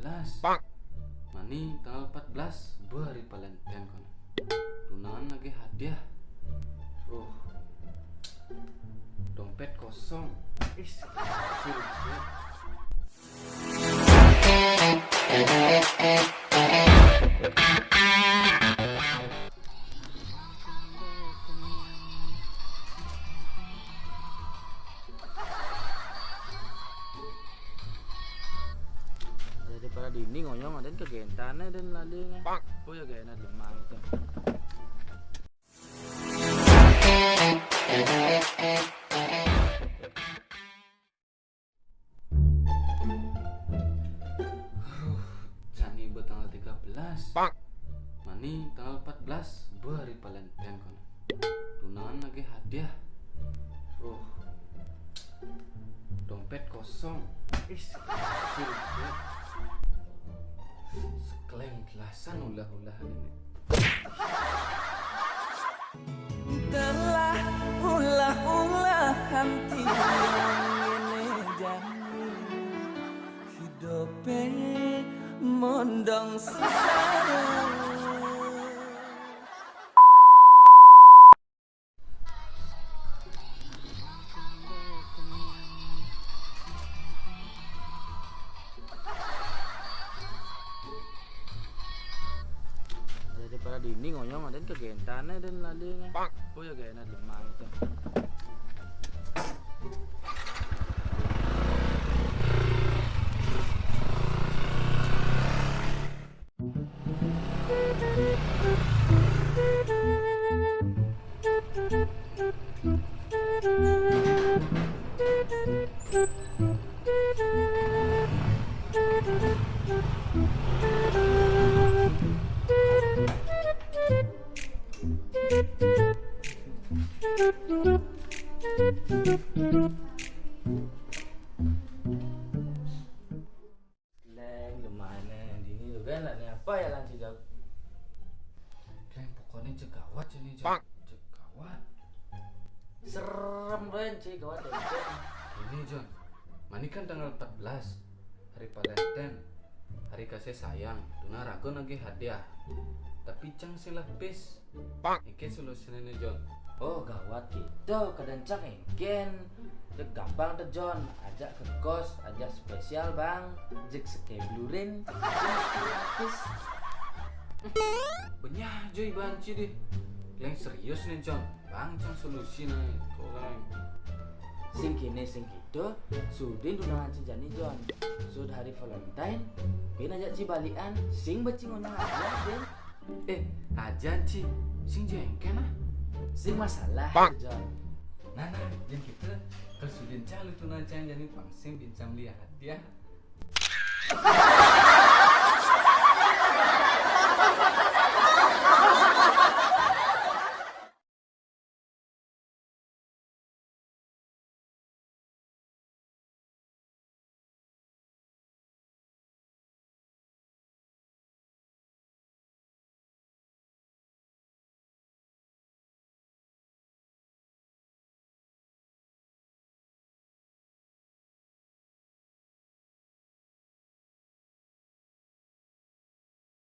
13. Mani tanggal 14 hari Valentine kono. Tunangan lagi hadiah. Dompet kosong. Sulit. Daripada dini ngonyong ada kegentane dan ladenya. Oh ya gak enak demam tuh. Cani tanggal 13. Mani tanggal 14 hari Valentine kono. Tunangan lagi hadiah. Dompet kosong. Sulit. Sekeleng gelasan ulah-ulahan ini. Telah ulah-ulahan tiang ini jani hidupe mondong sesara. Daripada dini ngonyong ada kegentane dan ladenya. Oh ya gak enak demam tuh. Leng gimana dini juga lah nih apa ya lan sih Jok? Kleng pokoknya cegawat ini Cegawat. Serem banget sih kawan. Ini John, mani kan tanggal 14 hari Valentine, hari kasih sayang. Tuna rago lagi hadiah. Tapi cang sila pis. Iki solusinya John. Oh gawat gitu kadang cak engken. Dek gampang tuh John, ajak ke kos, ajak spesial bang, jek sekeblurin, gratis. Benyah joy banci deh. Kleng serius nih John. Bang cang solusi nih. Tolong. Sing kini sing gitu, sudin tunangan si Jani John. Sud hari Valentine, bin ajak cibalian, sing becing ngonyong aja den. Ajan Ci, sing jengken ah. Sing masalah John. Nah, yang kita kalau sudah calu tuh nanti jadi pangsing bincang lihat ya.